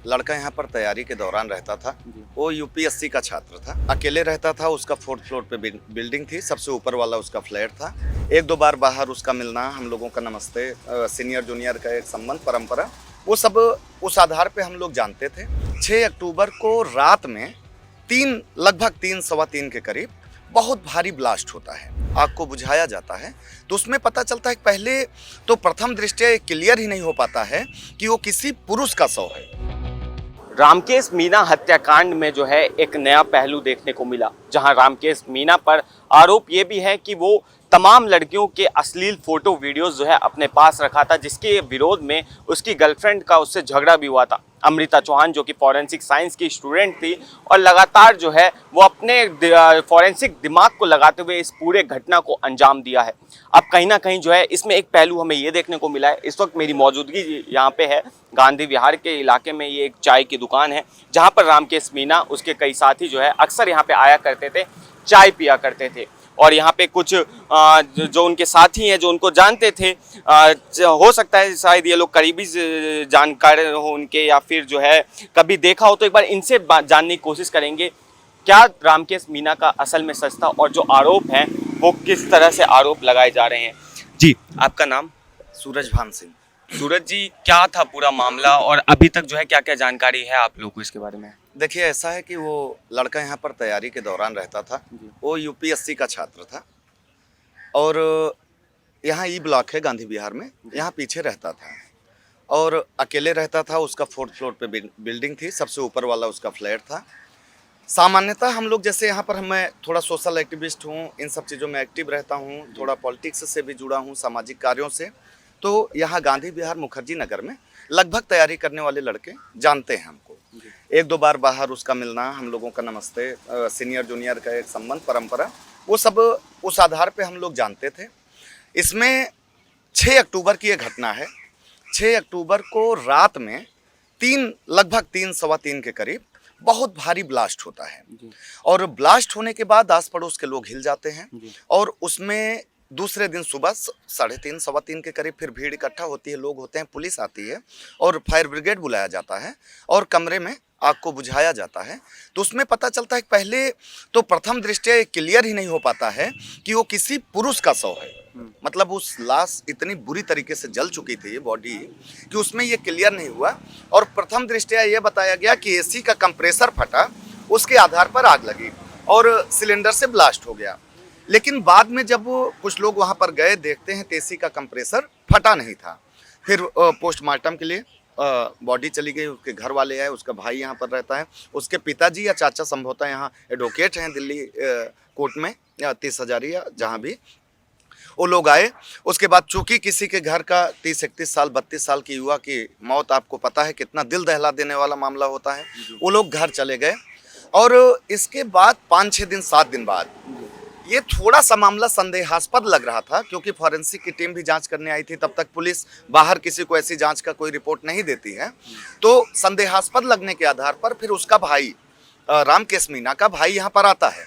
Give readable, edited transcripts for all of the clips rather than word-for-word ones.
लड़का यहाँ पर तैयारी के दौरान रहता था। वो यूपीएससी का छात्र था, अकेले रहता था। उसका 4th फ्लोर पे बिल्डिंग थी, सबसे ऊपर वाला उसका फ्लैट था। एक दो बार बाहर उसका मिलना, हम लोगों का नमस्ते, सीनियर जूनियर का एक संबंध, परंपरा, वो सब उस आधार पे हम लोग जानते थे। 6 अक्टूबर को रात में लगभग 3 सवा 3 के करीब बहुत भारी ब्लास्ट होता है, आग को बुझाया जाता है। तो उसमें पता चलता है कि पहले तो प्रथम दृष्टया क्लियर ही नहीं हो पाता है कि वो किसी पुरुष का शव है। रामकेश मीना हत्याकांड में जो है एक नया पहलू देखने को मिला, जहां रामकेश मीना पर आरोप ये भी है कि वो तमाम लड़कियों के अश्लील फोटो वीडियोस जो है अपने पास रखा था, जिसके विरोध में उसकी गर्लफ्रेंड का उससे झगड़ा भी हुआ था। अमृता चौहान जो कि फॉरेंसिक साइंस की स्टूडेंट थी और लगातार जो है वो अपने फॉरेंसिक दिमाग को लगाते हुए इस पूरे घटना को अंजाम दिया है। अब कहीं ना कहीं जो है इसमें एक पहलू हमें ये देखने को मिला है। इस वक्त मेरी मौजूदगी यहाँ पे है गांधी विहार के इलाके में। ये एक चाय की दुकान है जहाँ पर रामकेश मीना, उसके कई साथी जो है अक्सर यहाँ पे आया करते थे, चाय पिया करते थे। और यहाँ पे कुछ जो उनके साथी हैं जो उनको जानते थे, हो सकता है शायद ये लोग करीबी जानकार हो उनके, या फिर जो है कभी देखा हो, तो एक बार इनसे जानने की कोशिश करेंगे क्या रामकेश मीना का असल में सच था और जो आरोप हैं वो किस तरह से आरोप लगाए जा रहे हैं। जी, आपका नाम? सूरज भान सिंह। सूरज जी, क्या था पूरा मामला और अभी तक जो है क्या क्या जानकारी है आप लोगों को इसके बारे में? देखिए, ऐसा है कि वो लड़का यहाँ पर तैयारी के दौरान रहता था। वो यूपीएससी का छात्र था और यहाँ ई ब्लॉक है गांधी विहार में, यहाँ पीछे रहता था और अकेले रहता था। उसका 4th फ्लोर पे बिल्डिंग थी, सबसे ऊपर वाला उसका फ्लैट था। सामान्यतः हम लोग जैसे यहाँ पर, मैं थोड़ा सोशल एक्टिविस्ट हूँ, इन सब चीज़ों में एक्टिव रहता हूँ, थोड़ा पॉलिटिक्स से भी जुड़ा हूँ, सामाजिक कार्यों से। तो यहाँ गांधी विहार मुखर्जी नगर में लगभग तैयारी करने वाले लड़के जानते हैं हमको। एक दो बार बाहर उसका मिलना, हम लोगों का नमस्ते, सीनियर जूनियर का एक संबंध, परंपरा, वो सब उस आधार पे हम लोग जानते थे। इसमें 6 अक्टूबर की ये घटना है। 6 अक्टूबर को रात में लगभग 3 सवा 3 के करीब बहुत भारी ब्लास्ट होता है और ब्लास्ट होने के बाद आस पड़ोस के लोग हिल जाते हैं और उसमें दूसरे दिन सुबह 3:30 सवा 3 के करीब फिर भीड़ इकट्ठा होती है, लोग होते हैं, पुलिस आती है और फायर ब्रिगेड बुलाया जाता है और कमरे में आग को बुझाया जाता है। तो उसमें पता चलता है कि पहले तो प्रथम दृष्टया क्लियर ही नहीं हो पाता है कि वो किसी पुरुष का शव है। मतलब उस लाश इतनी बुरी तरीके से जल चुकी थी, ये बॉडी, कि उसमें ये क्लियर नहीं हुआ और प्रथम दृष्टया ये बताया गया कि एसी का कंप्रेसर फटा, उसके आधार पर आग लगी और सिलेंडर से ब्लास्ट हो गया। लेकिन बाद में जब कुछ लोग वहाँ पर गए, देखते हैं तो एसी का कंप्रेसर फटा नहीं था। फिर पोस्टमार्टम के लिए बॉडी चली गई, उसके घर वाले आए, उसका भाई यहाँ पर रहता है, उसके पिताजी या चाचा संभवतः यहाँ एडवोकेट हैं दिल्ली कोर्ट में या 30 हजारिया, जहाँ भी वो लोग आए। उसके बाद चूंकि किसी के घर का 30-31 साल 32 साल की युवा की मौत, आपको पता है कितना दिल दहला देने वाला मामला होता है, वो लोग घर चले गए। और इसके बाद 5-6 दिन 7 दिन बाद ये थोड़ा सा मामला संदेहास्पद लग रहा था, क्योंकि फॉरेंसिक की टीम भी जांच करने आई थी। तब तक पुलिस बाहर किसी को ऐसी जांच का कोई रिपोर्ट नहीं देती है। तो संदेहास्पद लगने के आधार पर फिर उसका भाई, रामकेश मीना का भाई यहाँ पर आता है।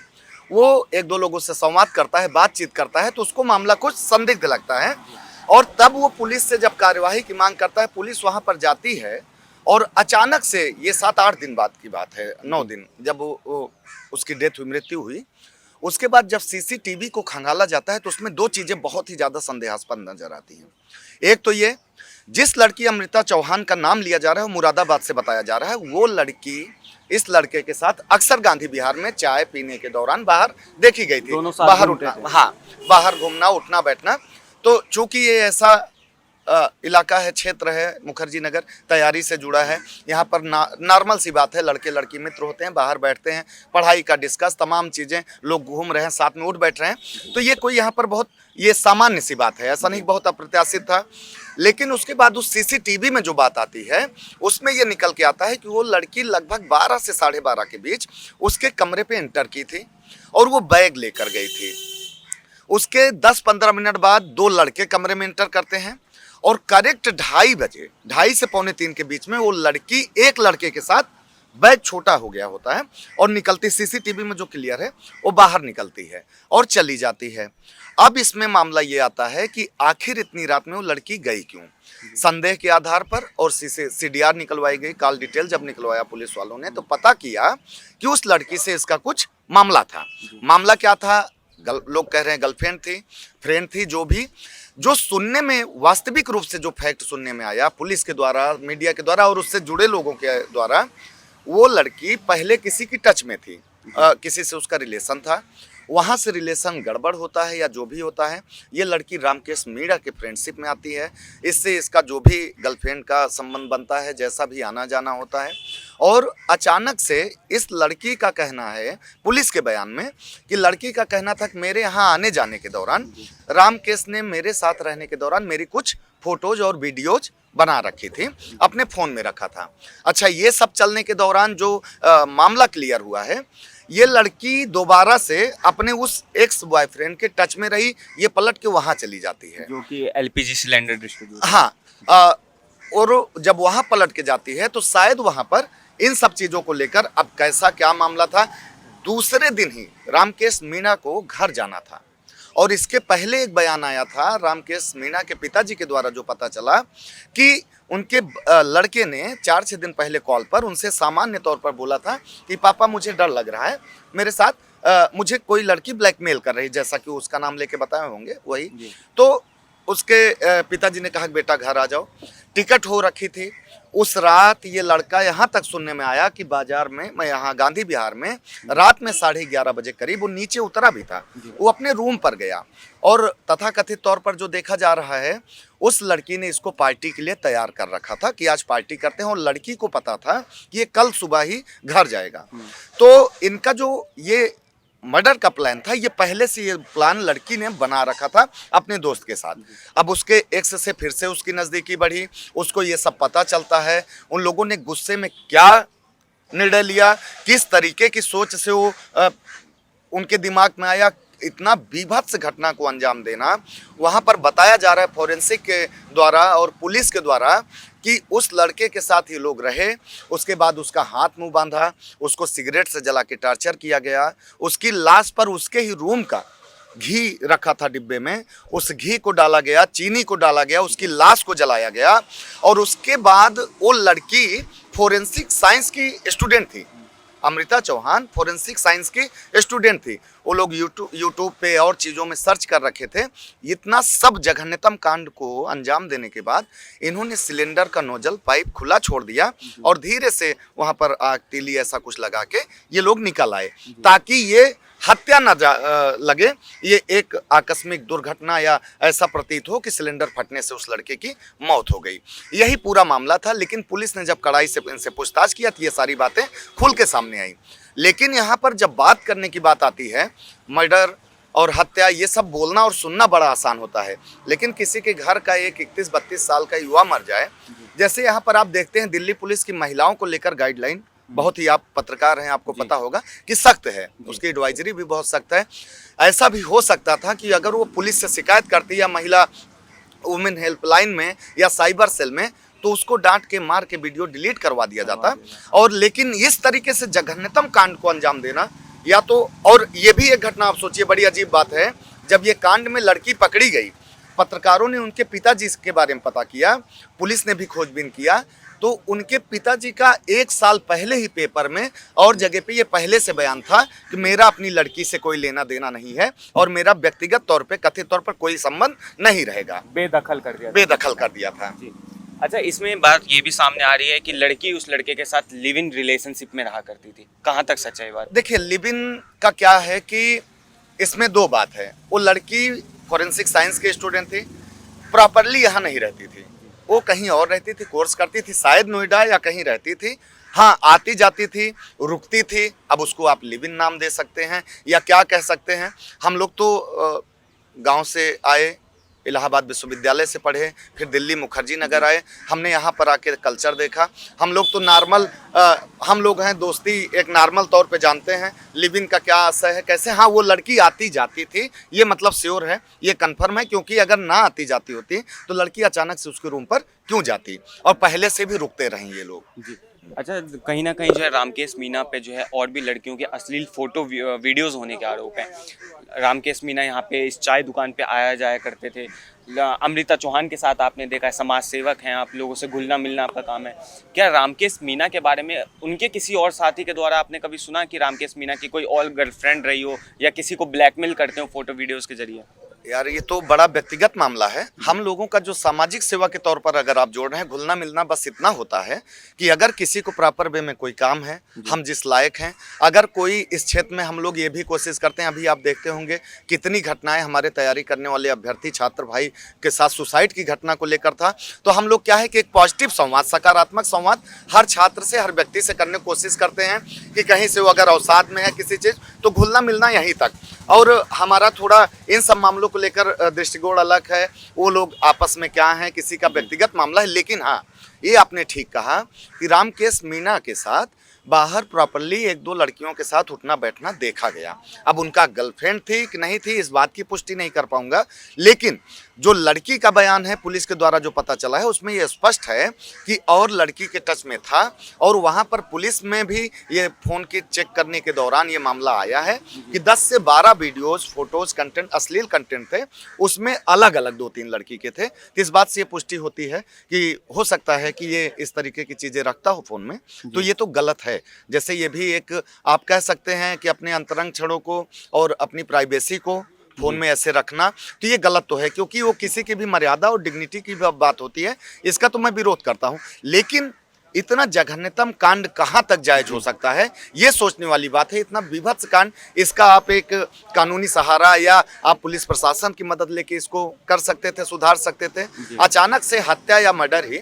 वो एक दो लोगों से संवाद करता है, बातचीत करता है, तो उसको मामला कुछ संदिग्ध लगता है और तब वो पुलिस से जब कार्यवाही की मांग करता है, पुलिस वहाँ पर जाती है और अचानक से, ये 7-8 दिन बाद की बात है, 9 दिन, जब वो उसकी डेथ हुई, मृत्यु हुई, उसके बाद जब सीसीटीवी को खंगाला जाता है तो उसमें 2 चीज़ें बहुत ही ज़्यादा संदेहास्पद नजर आती हैं। एक तो ये, जिस लड़की अमृता चौहान का नाम लिया जा रहा है वो मुरादाबाद से बताया जा रहा है, वो लड़की इस लड़के के साथ अक्सर गांधी विहार में चाय पीने के दौरान बाहर देखी गई थी। बाहर उठना, हाँ, बाहर घूमना, उठना बैठना। तो चूंकि ये ऐसा इलाका है, क्षेत्र है, मुखर्जी नगर तैयारी से जुड़ा है, यहाँ पर नॉर्मल सी बात है, लड़के लड़की मित्र होते हैं, बाहर बैठते हैं, पढ़ाई का डिस्कस, तमाम चीज़ें, लोग घूम रहे हैं, साथ में उठ बैठ रहे हैं। तो ये कोई यहाँ पर बहुत ये सामान्य सी बात है, ऐसा नहीं बहुत अप्रत्याशित था। लेकिन उसके बाद उस सीसीटीवी में जो बात आती है उसमें ये निकल के आता है कि वो लड़की लगभग 12 से 12:30 के बीच उसके कमरे पे एंटर की थी और वो बैग लेकर गई थी। उसके 10-15 मिनट बाद 2 लड़के कमरे में एंटर करते हैं और करेक्ट 2:30 बजे, 2:30 से 2:45 के बीच में वो लड़की एक लड़के के साथ बैग छोटा हो गया होता है और निकलती सीसीटीवी में जो क्लियर है वो बाहर निकलती है और चली जाती है। अब इसमें मामला ये आता है कि आखिर इतनी रात में वो लड़की गई क्यों। संदेह के आधार पर और सीडीआर निकलवाई गई, कॉल डिटेल जब निकलवाया पुलिस वालों ने तो पता किया कि उस लड़की से इसका कुछ मामला था। मामला क्या था? लोग कह रहे हैं गर्लफ्रेंड थी, फ्रेंड थी, जो सुनने में वास्तविक रूप से जो फैक्ट सुनने में आया पुलिस के द्वारा, मीडिया के द्वारा और उससे जुड़े लोगों के द्वारा, वो लड़की पहले किसी की टच में थी, किसी से उसका रिलेशन था, वहाँ से रिलेशन गड़बड़ होता है या जो भी होता है, ये लड़की रामकेश मीणा के फ्रेंडशिप में आती है, इससे इसका जो भी गर्लफ्रेंड का संबंध बनता है, जैसा भी आना जाना होता है, और अचानक से इस लड़की का कहना है पुलिस के बयान में कि लड़की का कहना था कि मेरे यहाँ आने जाने के दौरान रामकेश ने मेरे साथ रहने के दौरान मेरी कुछ फोटोज और वीडियोज बना रखी थी, अपने फ़ोन में रखा था। अच्छा, ये सब चलने के दौरान जो मामला क्लियर हुआ है, ये लड़की दोबारा से अपने उस एक्स बॉयफ्रेंड के टच में रही, ये पलट के वहाँ चली जाती है जो कि एलपीजी सिलेंडर डिस्ट्रीब्यूटर। हाँ, और जब वहाँ पलट के जाती है तो शायद वहाँ पर इन सब चीज़ों को लेकर अब कैसा क्या मामला था। दूसरे दिन ही रामकेश मीणा को घर जाना था और इसके पहले एक बयान आया था रामकेश मीणा के पिताजी के द्वारा, जो पता चला कि उनके लड़के ने 4-6 दिन पहले कॉल पर उनसे सामान्य तौर पर बोला था कि पापा मुझे डर लग रहा है, मेरे साथ मुझे कोई लड़की ब्लैकमेल कर रही, जैसा कि उसका नाम लेके बताए होंगे वही। तो उसके पिताजी ने कहा कि बेटा घर आ जाओ। टिकट हो रखी थी। उस रात ये लड़का यहाँ तक सुनने में आया कि बाजार में, मैं यहाँ गांधी विहार में रात में 11:30 बजे करीब वो नीचे उतरा भी था, वो अपने रूम पर गया और तथाकथित तौर पर जो देखा जा रहा है उस लड़की ने इसको पार्टी के लिए तैयार कर रखा था कि आज पार्टी करते हैं, और लड़की को पता था कि ये कल सुबह ही घर जाएगा। तो इनका जो ये मर्डर का प्लान था, ये पहले से ये प्लान लड़की ने बना रखा था अपने दोस्त के साथ। अब उसके एक्स से फिर से उसकी नज़दीकी बढ़ी, उसको ये सब पता चलता है। उन लोगों ने गुस्से में क्या निर्णय लिया, किस तरीके की सोच से वो उनके दिमाग में आया, इतना बीभत्स घटना को अंजाम देना। वहाँ पर बताया जा रहा है फोरेंसिक के द्वारा और पुलिस के द्वारा कि उस लड़के के साथ ही लोग रहे, उसके बाद उसका हाथ मुंह बांधा, उसको सिगरेट से जला के टॉर्चर किया गया, उसकी लाश पर उसके ही रूम का घी रखा था डिब्बे में, उस घी को डाला गया, चीनी को डाला गया, उसकी लाश को जलाया गया। और उसके बाद वो लड़की फोरेंसिक साइंस की स्टूडेंट थी, अमृता चौहान फोरेंसिक साइंस की स्टूडेंट थी। वो लोग यूट्यूब पे और चीज़ों में सर्च कर रखे थे। इतना सब जघन्यतम कांड को अंजाम देने के बाद इन्होंने सिलेंडर का नोजल पाइप खुला छोड़ दिया और धीरे से वहाँ पर आग तीली ऐसा कुछ लगा के ये लोग निकल आए, ताकि ये हत्या न लगे, ये एक आकस्मिक दुर्घटना या ऐसा प्रतीत हो कि सिलेंडर फटने से उस लड़के की मौत हो गई। यही पूरा मामला था। लेकिन पुलिस ने जब कड़ाई से इनसे पूछताछ किया तो ये सारी बातें खुल के सामने आई। लेकिन यहाँ पर जब बात करने की बात आती है, मर्डर और हत्या, ये सब बोलना और सुनना बड़ा आसान होता है, लेकिन किसी के घर का एक 31-32 साल का युवा मर जाए, जैसे यहाँ पर आप देखते हैं दिल्ली पुलिस की महिलाओं को लेकर गाइडलाइन बहुत ही, आप पत्रकार हैं आपको पता होगा कि सख्त है, उसकी एडवाइजरी भी बहुत सख्त है। ऐसा भी हो सकता था कि अगर वो पुलिस से शिकायत करती या महिला वुमेन हेल्पलाइन में या साइबर सेल में, तो उसको डांट के मार के वीडियो डिलीट करवा दिया जाता। और लेकिन इस तरीके से जघन्यतम कांड को अंजाम देना, या तो, और ये भी एक घटना आप सोचिए, बड़ी अजीब बात है, जब ये कांड में लड़की पकड़ी गई, पत्रकारों ने उनके पिताजी के बारे में पता किया, पुलिस ने भी खोजबीन किया, तो उनके पिताजी का 1 साल पहले ही पेपर में और जगह पे ये पहले से बयान था कि मेरा अपनी लड़की से कोई लेना देना नहीं है और मेरा व्यक्तिगत तौर पे, कथित तौर पर कोई संबंध नहीं रहेगा। बेदखल कर दिया था। अच्छा, इसमें बात ये भी सामने आ रही है कि लड़की उस लड़के के साथ लिव इन रिलेशनशिप में रहा करती थी, कहाँ तक सच है बात? देखिए, लिव इन का क्या है कि इसमें 2 बात है। वो लड़की फॉरेंसिक साइंस की स्टूडेंट थी, प्रॉपरली यहाँ नहीं रहती थी, वो कहीं और रहती थी, कोर्स करती थी, शायद नोएडा या कहीं रहती थी। हाँ, आती जाती थी, रुकती थी। अब उसको आप लिव इन नाम दे सकते हैं या क्या कह सकते हैं। हम लोग तो गांव से आए, इलाहाबाद विश्वविद्यालय से पढ़े, फिर दिल्ली मुखर्जी नगर आए, हमने यहाँ पर आके कल्चर देखा। हम लोग तो नॉर्मल, हम लोग हैं, दोस्ती एक नॉर्मल तौर पे जानते हैं, लिव इन का क्या आशय है, कैसे। हाँ, वो लड़की आती जाती थी, ये मतलब श्योर है, ये कन्फर्म है, क्योंकि अगर ना आती जाती होती तो लड़की अचानक से उसके रूम पर क्यों जाती, और पहले से भी रुकते रहें ये लोग। अच्छा, कहीं न कहीं जो है रामकेश मीना पे जो है और भी लड़कियों के अश्लील फ़ोटो वीडियोज़ होने के आरोप हैं। रामकेश मीना यहाँ पे इस चाय दुकान पे आया जाया करते थे। अमृता चौहान के साथ आपने देखा है, समाज सेवक हैं आप, लोगों से घुलना-मिलना आपका काम है। क्या रामकेश मीना के बारे में उनके किसी और साथी के द्वारा आपने कभी सुना कि रामकेश मीना की कोई और गर्लफ्रेंड रही हो या किसी को ब्लैकमेल करते हो फ़ोटो वीडियोज़ के ज़रिए? यार ये तो बड़ा व्यक्तिगत मामला है। हम लोगों का जो सामाजिक सेवा के तौर पर अगर आप जोड़ रहे हैं, घुलना मिलना बस इतना होता है कि अगर किसी को प्रॉपर वे में कोई काम है, हम जिस लायक हैं, अगर कोई इस क्षेत्र में, हम लोग ये भी कोशिश करते हैं, अभी आप देखते होंगे कितनी घटनाएं हमारे तैयारी करने वाले अभ्यर्थी छात्र भाई के साथ सुसाइड की घटना को लेकर था। तो हम लोग क्या है कि एक पॉजिटिव संवाद, सकारात्मक संवाद हर छात्र से, हर व्यक्ति से करने की कोशिश करते हैं कि कहीं से वो अगर अवसाद में है किसी चीज़, तो घुलना मिलना यहीं तक। और हमारा थोड़ा इन सब मामलों को लेकर दृष्टिकोण अलग है। वो लोग आपस में क्या हैं, किसी का व्यक्तिगत मामला है। लेकिन हाँ, ये आपने ठीक कहा कि रामकेश मीना के साथ बाहर प्रॉपर्ली एक दो लड़कियों के साथ उठना बैठना देखा गया। अब उनका गर्लफ्रेंड थी कि नहीं थी, इस बात की पुष्टि नहीं कर पाऊंगा, लेकिन जो लड़की का बयान है पुलिस के द्वारा जो पता चला है, उसमें ये स्पष्ट है कि और लड़की के टच में था। और वहां पर पुलिस में भी ये फ़ोन की चेक करने के दौरान ये मामला आया है कि 10 से 12 वीडियोज़, फोटोज़, कंटेंट, अश्लील कंटेंट थे, उसमें अलग अलग 2-3 लड़की के थे। तो इस बात से ये पुष्टि होती है कि हो सकता है कि ये इस तरीके की चीज़ें रखता हो फ़ोन में, तो ये तो गलत है। जैसे ये भी एक, आप कह सकते हैं कि अपने अंतरंग क्षणों को और अपनी प्राइवेसी को फ़ोन में ऐसे रखना, तो ये गलत तो है, क्योंकि वो किसी की भी मर्यादा और डिग्निटी की भी बात होती है। इसका तो मैं विरोध करता हूँ, लेकिन इतना जघन्यतम कांड कहाँ तक जायज हो सकता है, ये सोचने वाली बात है। इतना विभत्स कांड, इसका आप एक कानूनी सहारा या आप पुलिस प्रशासन की मदद लेके इसको कर सकते थे, सुधार सकते थे। अचानक से हत्या या मर्डर ही,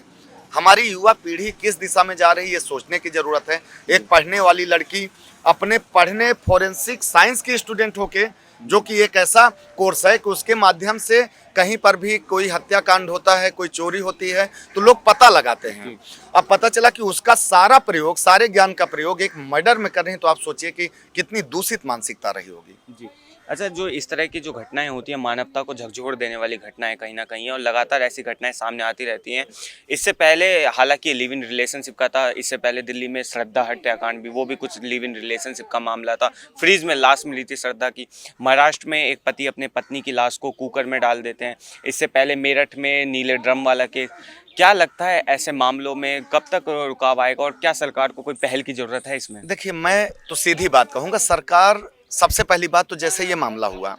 हमारी युवा पीढ़ी किस दिशा में जा रही है, ये सोचने की ज़रूरत है। एक पढ़ने वाली लड़की अपने पढ़ने फॉरेंसिक साइंस की स्टूडेंट होके, जो कि एक ऐसा कोर्स है कि उसके माध्यम से कहीं पर भी कोई हत्याकांड होता है, कोई चोरी होती है, तो लोग पता लगाते हैं। अब पता चला कि उसका सारा प्रयोग, सारे ज्ञान का प्रयोग एक मर्डर में कर रहे हैं, तो आप सोचिए कि कितनी दूषित मानसिकता रही होगी। जी। अच्छा, जो इस तरह की जो घटनाएं होती हैं, मानवता को झकझोर देने वाली घटनाएं कहीं ना कहीं हैं और लगातार ऐसी घटनाएं सामने आती रहती हैं। इससे पहले हालांकि लिव इन रिलेशनशिप का था, इससे पहले दिल्ली में श्रद्धा हत्याकांड भी, वो भी कुछ लिव इन रिलेशनशिप का मामला था। फ्रीज में लाश मिली थी श्रद्धा की। महाराष्ट्र में एक पति अपने पत्नी की लाश को कुकर में डाल देते हैं। इससे पहले मेरठ में नीले ड्रम वाला केस। क्या लगता है ऐसे मामलों में कब तक रुकाव आएगा और क्या सरकार को कोई पहल की जरूरत है इसमें? देखिए, मैं तो सीधी बात कहूँगा, सरकार, सबसे पहली बात तो जैसे ये मामला हुआ,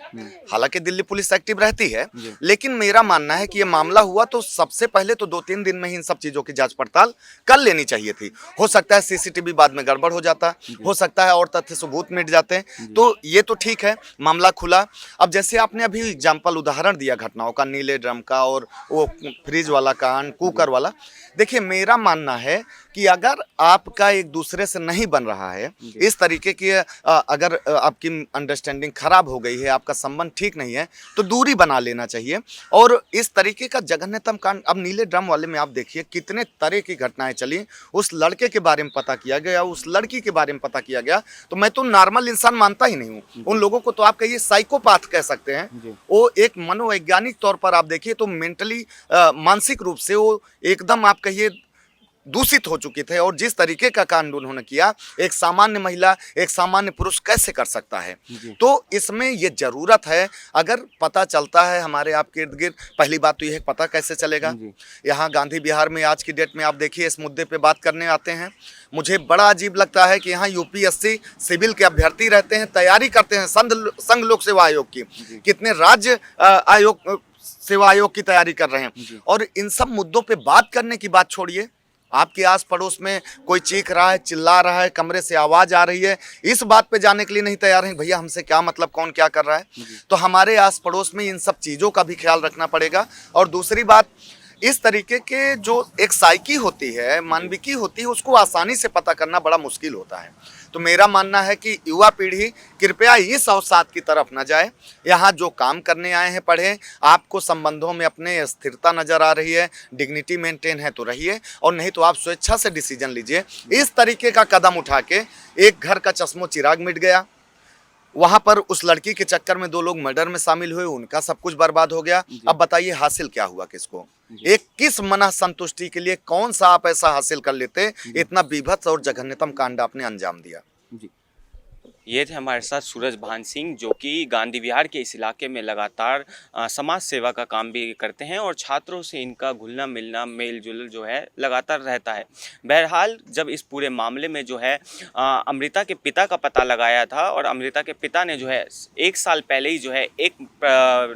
हालांकि दिल्ली पुलिस एक्टिव रहती है, लेकिन मेरा मानना है कि ये मामला हुआ तो सबसे पहले तो 2-3 दिन में ही इन सब चीज़ों की जांच पड़ताल कर लेनी चाहिए थी। हो सकता है सीसीटीवी बाद में गड़बड़ हो जाता, हो सकता है और तथ्य सबूत मिट जाते, तो ये तो ठीक है, मामला खुला। अब जैसे आपने अभी एग्जाम्पल, उदाहरण दिया घटनाओं का, नीले ड्रम का और वो फ्रिज वाला कांड, कुकर वाला, देखिए मेरा मानना है कि अगर आपका एक दूसरे से नहीं बन रहा है, इस तरीके की अगर आपकी अंडरस्टैंडिंग खराब हो गई है, आपका संबंध ठीक नहीं है, तो दूरी बना लेना चाहिए। और इस तरीके का जघन्यतम कांड, अब नीले ड्रम वाले में आप देखिए कितने तरह की घटनाएं चली। उस लड़के के बारे में पता किया गया, उस लड़की के बारे में पता किया गया, तो मैं तो नॉर्मल इंसान मानता ही नहीं हूँ उन लोगों को। तो आप कहिए साइकोपाथ कह सकते हैं। वो एक मनोवैज्ञानिक तौर पर आप देखिए तो मेंटली, मानसिक रूप से वो एकदम आप कहिए दूषित हो चुके थे। और जिस तरीके का कांड उन्होंने किया, एक सामान्य महिला, एक सामान्य पुरुष कैसे कर सकता है? तो इसमें ये जरूरत है, अगर पता चलता है हमारे आपके इर्द गिर्द, पहली बात तो यह पता कैसे चलेगा। यहाँ गांधी बिहार में आज की डेट में आप देखिए, इस मुद्दे पे बात करने आते हैं। मुझे बड़ा अजीब लगता है कि यहाँ यूपीएससी सिविल के अभ्यर्थी रहते हैं, तैयारी करते हैं संघ लोक सेवा आयोग की, कितने राज्य आयोग, सेवा आयोग की तैयारी कर रहे हैं। और इन सब मुद्दों पे बात करने की बात छोड़िए, आपके आस पड़ोस में कोई चीख रहा है, चिल्ला रहा है, कमरे से आवाज आ रही है, इस बात पे जाने के लिए नहीं तैयार हैं। भैया हमसे क्या मतलब, कौन क्या कर रहा है? तो हमारे आस पड़ोस में इन सब चीज़ों का भी ख्याल रखना पड़ेगा। और दूसरी बात, इस तरीके के जो एक साइकी होती है, मानविकी होती है, उसको आसानी से पता करना बड़ा मुश्किल होता है। तो मेरा मानना है कि युवा पीढ़ी कृपया इस अवसाद की तरफ न जाए। यहाँ जो काम करने आए हैं पढ़ें, आपको संबंधों में अपने स्थिरता नज़र आ रही है, डिग्निटी मेंटेन है तो रहिए, और नहीं तो आप स्वेच्छा से डिसीजन लीजिए। इस तरीके का कदम उठा के एक घर का चश्मो चिराग मिट गया, वहां पर उस लड़की के चक्कर में 2 लोग मर्डर में शामिल हुए, उनका सब कुछ बर्बाद हो गया। अब बताइए हासिल क्या हुआ किसको? एक किस मनः संतुष्टि के लिए कौन सा आप ऐसा हासिल कर लेते, इतना बीभत्स और जघन्यतम कांड आपने अंजाम दिया। जी, ये थे हमारे साथ सूरज भान सिंह, जो कि गांधी विहार के इस इलाके में लगातार समाज सेवा का काम भी करते हैं और छात्रों से इनका घुलना मिलना मेल जुल जो है लगातार रहता है। बहरहाल जब इस पूरे मामले में जो है अमृता के पिता का पता लगाया था और अमृता के पिता ने जो है 1 साल पहले ही जो है एक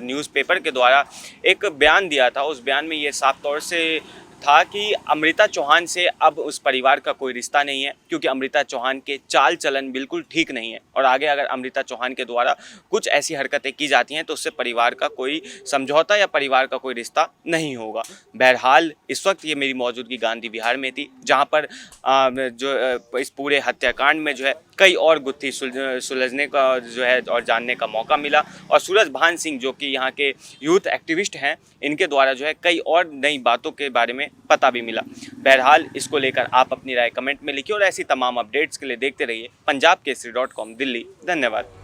न्यूज़पेपर के द्वारा एक बयान दिया था। उस बयान में ये साफ तौर से था कि अमृता चौहान से अब उस परिवार का कोई रिश्ता नहीं है, क्योंकि अमृता चौहान के चाल चलन बिल्कुल ठीक नहीं है और आगे अगर अमृता चौहान के द्वारा कुछ ऐसी हरकतें की जाती हैं तो उससे परिवार का कोई समझौता या परिवार का कोई रिश्ता नहीं होगा। बहरहाल इस वक्त ये मेरी मौजूदगी गांधी विहार में थी, जहाँ पर इस पूरे हत्याकांड में जो है कई और गुत्थी सुलझने का जो है और जानने का मौका मिला और सूरज भान सिंह, जो कि यहाँ के यूथ एक्टिविस्ट हैं, इनके द्वारा जो है कई और नई बातों के बारे में पता भी मिला। बहरहाल इसको लेकर आप अपनी राय कमेंट में लिखिए और ऐसी तमाम अपडेट्स के लिए देखते रहिए पंजाबकेसरी.com दिल्ली। धन्यवाद।